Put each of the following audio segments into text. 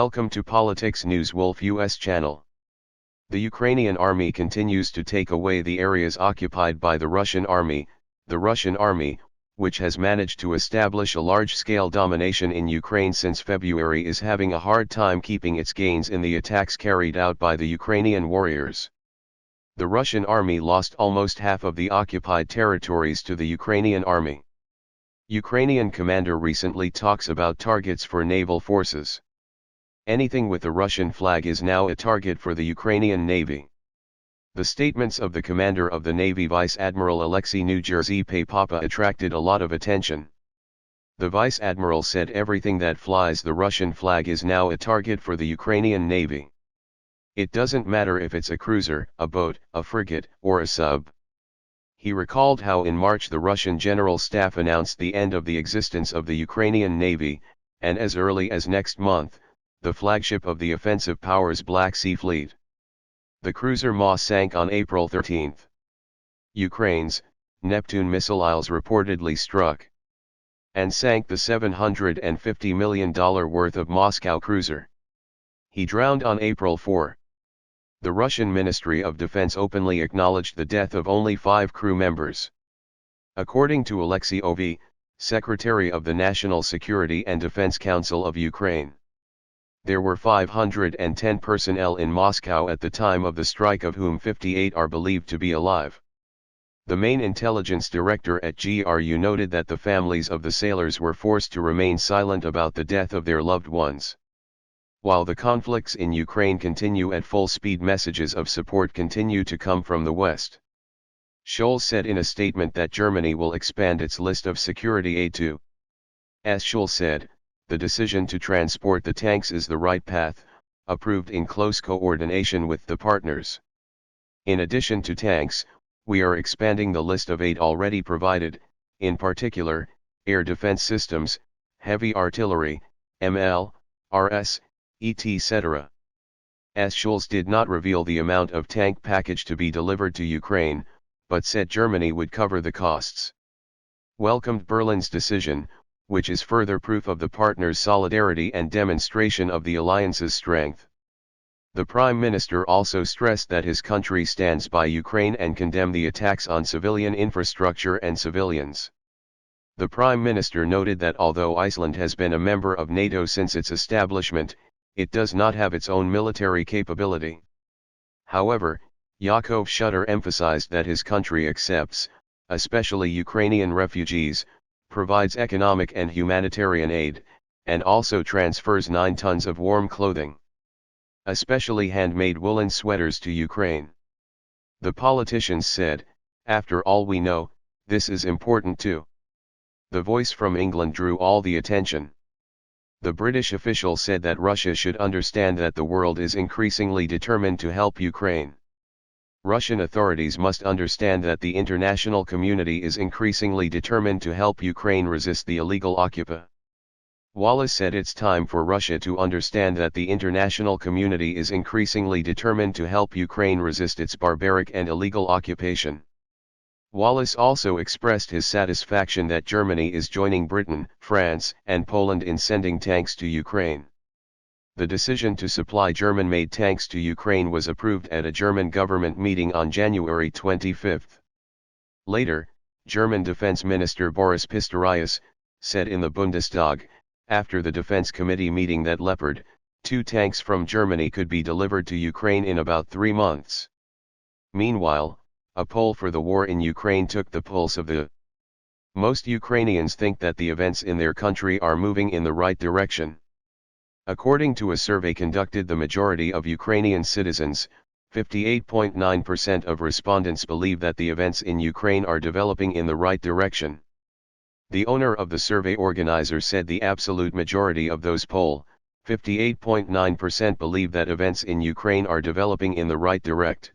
Welcome to Politics News Wolf US channel. The Ukrainian army continues to take away the areas occupied by the Russian army. The Russian army, which has managed to establish a large-scale domination in Ukraine since February, is having a hard time keeping its gains in the attacks carried out by the Ukrainian warriors. The Russian army lost almost half of the occupied territories to the Ukrainian army. Ukrainian commander recently talks about targets for naval forces. Anything with a Russian flag is now a target for the Ukrainian Navy. The statements of the commander of the Navy, Vice Admiral Alexei Papa, attracted a lot of attention. The Vice Admiral said everything that flies the Russian flag is now a target for the Ukrainian Navy. It doesn't matter if it's a cruiser, a boat, a frigate, or a sub. He recalled how in March the Russian General Staff announced the end of the existence of the Ukrainian Navy, and as early as next month, the flagship of the offensive powers Black Sea Fleet, the cruiser Ma, sank on April 13. Ukraine's Neptune missiles reportedly struck and sank the $750 million worth of Moscow cruiser. He drowned on April 4. The Russian Ministry of Defense openly acknowledged the death of only 5 crew members. According to Alexei, Secretary of the National Security and Defense Council of Ukraine, there were 510 personnel in Moscow at the time of the strike, of whom 58 are believed to be alive. The main intelligence director at GRU noted that the families of the sailors were forced to remain silent about the death of their loved ones. While the conflicts in Ukraine continue at full speed, messages of support continue to come from the West. Scholz said in a statement that Germany will expand its list of security aid to. As Scholz said, the decision to transport the tanks is the right path, approved in close coordination with the partners. In addition to tanks, we are expanding the list of aid already provided, in particular, air defense systems, heavy artillery, ML, RS, etc. As Scholz did not reveal the amount of tank package to be delivered to Ukraine, but said Germany would cover the costs. Welcomed Berlin's decision, which is further proof of the partners' solidarity and demonstration of the alliance's strength. The Prime Minister also stressed that his country stands by Ukraine and condemned the attacks on civilian infrastructure and civilians. The Prime Minister noted that although Iceland has been a member of NATO since its establishment, it does not have its own military capability. However, Yakov Shutter emphasized that his country accepts, especially Ukrainian refugees, provides economic and humanitarian aid, and also transfers 9 tons of warm clothing, especially handmade woolen sweaters, to Ukraine. The politicians said, "After all we know, this is important too." The voice from England drew all the attention. The British official said that Russia should understand that the world is increasingly determined to help Ukraine. Russian authorities must understand that the international community is increasingly determined to help Ukraine resist the illegal occupation. Wallace said it's time for Russia to understand that the international community is increasingly determined to help Ukraine resist its barbaric and illegal occupation. Wallace also expressed his satisfaction that Germany is joining Britain, France, and Poland in sending tanks to Ukraine. The decision to supply German-made tanks to Ukraine was approved at a German government meeting on January 25. Later, German Defense Minister Boris Pistorius said in the Bundestag, after the Defense Committee meeting, that Leopard 2 tanks from Germany could be delivered to Ukraine in about 3 months. Meanwhile, a poll for the war in Ukraine took the pulse of the. Most Ukrainians think that the events in their country are moving in the right direction. According to a survey conducted, the majority of Ukrainian citizens, 58.9% of respondents, believe that the events in Ukraine are developing in the right direction. The owner of the survey organizer said the absolute majority of those polled, 58.9%, believe that events in Ukraine are developing in the right direction.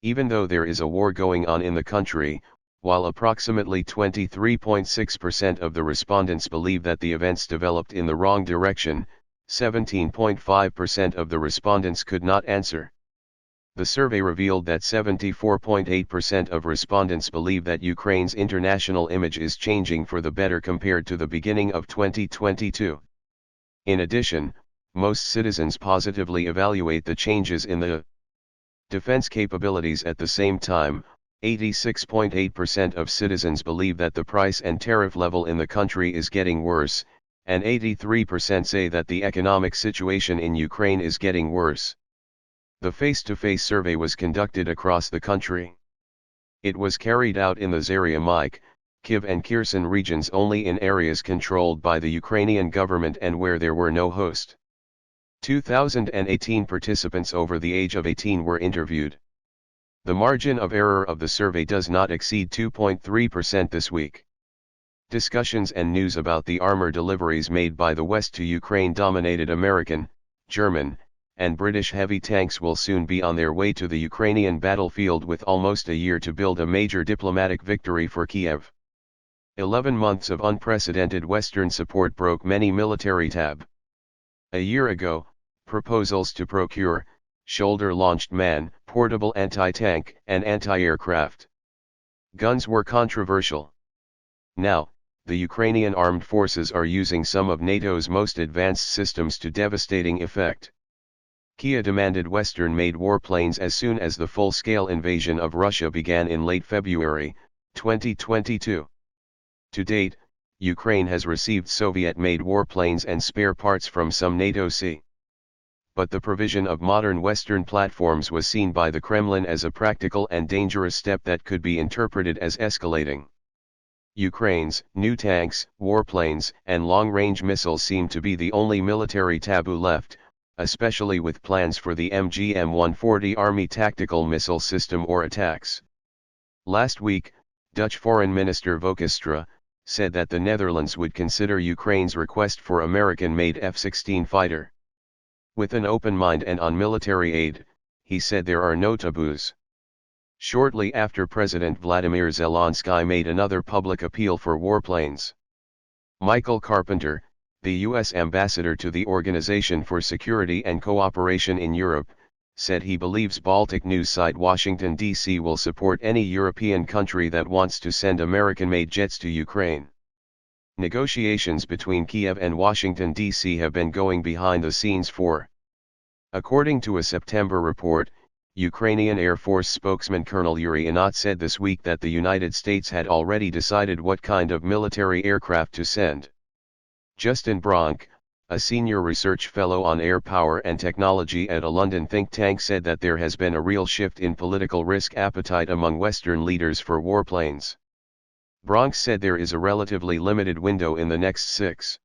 Even though there is a war going on in the country, while approximately 23.6% of the respondents believe that the events developed in the wrong direction, 17.5% of the respondents could not answer. The survey revealed that 74.8% of respondents believe that Ukraine's international image is changing for the better compared to the beginning of 2022. In addition, most citizens positively evaluate the changes in the defense capabilities. At the same time, 86.8% of citizens believe that the price and tariff level in the country is getting worse, and 83% say that the economic situation in Ukraine is getting worse. The face-to-face survey was conducted across the country. It was carried out in the Zaria-Mike, Kyiv and Kherson regions only, in areas controlled by the Ukrainian government and where there were no host. 2018 participants over the age of 18 were interviewed. The margin of error of the survey does not exceed 2.3% this week. Discussions and news about the armor deliveries made by the West to Ukraine dominated American, German, and British heavy tanks will soon be on their way to the Ukrainian battlefield, with almost a year to build a major diplomatic victory for Kiev. 11 months of unprecedented Western support broke many military tabs. A year ago, proposals to procure shoulder-launched man-portable anti-tank and anti-aircraft guns were controversial. Now, the Ukrainian armed forces are using some of NATO's most advanced systems to devastating effect. Kyiv demanded Western-made warplanes as soon as the full-scale invasion of Russia began in late February 2022. To date, Ukraine has received Soviet-made warplanes and spare parts from some NATO sea. But the provision of modern Western platforms was seen by the Kremlin as a practical and dangerous step that could be interpreted as escalating. Ukraine's new tanks, warplanes, and long-range missiles seem to be the only military taboo left, especially with plans for the MGM-140 Army tactical missile system or attacks. Last week, Dutch Foreign Minister Vokestra said that the Netherlands would consider Ukraine's request for American-made F-16 fighter. With an open mind and on military aid, he said there are no taboos. Shortly after, President Vladimir Zelensky made another public appeal for warplanes. Michael Carpenter, the U.S. ambassador to the Organization for Security and Cooperation in Europe, said he believes Baltic news site Washington, D.C. will support any European country that wants to send American-made jets to Ukraine. Negotiations between Kiev and Washington, D.C. have been going behind the scenes for. According to a September report, Ukrainian Air Force spokesman Colonel Yuri Inat said this week that the United States had already decided what kind of military aircraft to send. Justin Bronk, a senior research fellow on air power and technology at a London think tank, said that there has been a real shift in political risk appetite among Western leaders for warplanes. Bronk said there is a relatively limited window in the next 6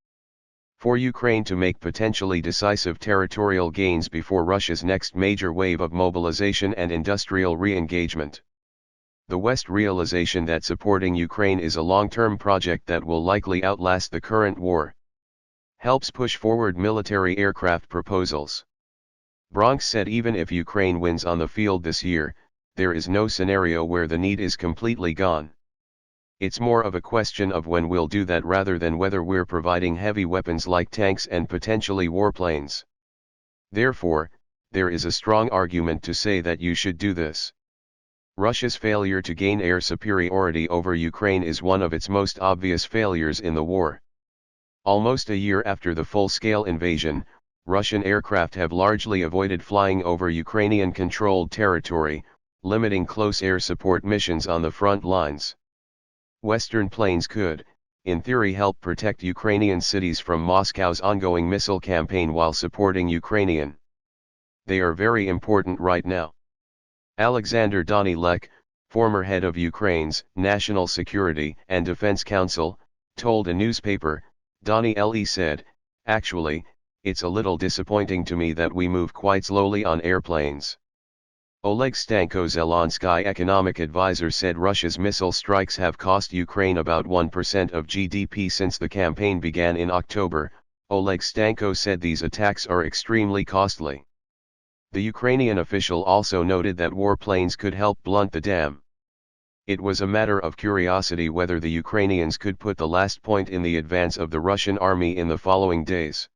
for Ukraine to make potentially decisive territorial gains before Russia's next major wave of mobilization and industrial re-engagement. The West realization that supporting Ukraine is a long-term project that will likely outlast the current war helps push forward military aircraft proposals. Bronk said even if Ukraine wins on the field this year, there is no scenario where the need is completely gone. It's more of a question of when we'll do that rather than whether we're providing heavy weapons like tanks and potentially warplanes. Therefore, there is a strong argument to say that you should do this. Russia's failure to gain air superiority over Ukraine is one of its most obvious failures in the war. Almost a year after the full-scale invasion, Russian aircraft have largely avoided flying over Ukrainian-controlled territory, limiting close air support missions on the front lines. Western planes could, in theory, help protect Ukrainian cities from Moscow's ongoing missile campaign while supporting Ukrainian. They are very important right now. Alexander Danilek, former head of Ukraine's National Security and Defense Council, told a newspaper. Danilek said, "Actually, it's a little disappointing to me that we move quite slowly on airplanes." Oleg Stanko, Zelensky economic advisor, said Russia's missile strikes have cost Ukraine about 1% of GDP since the campaign began in October. Oleg Stanko said these attacks are extremely costly. The Ukrainian official also noted that warplanes could help blunt the dam. It was a matter of curiosity whether the Ukrainians could put the last point in the advance of the Russian army in the following days.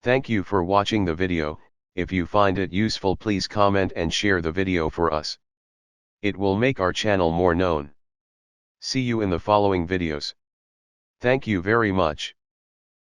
Thank you for watching the video. If you find it useful, please comment and share the video for us. It will make our channel more known. See you in the following videos. Thank you very much.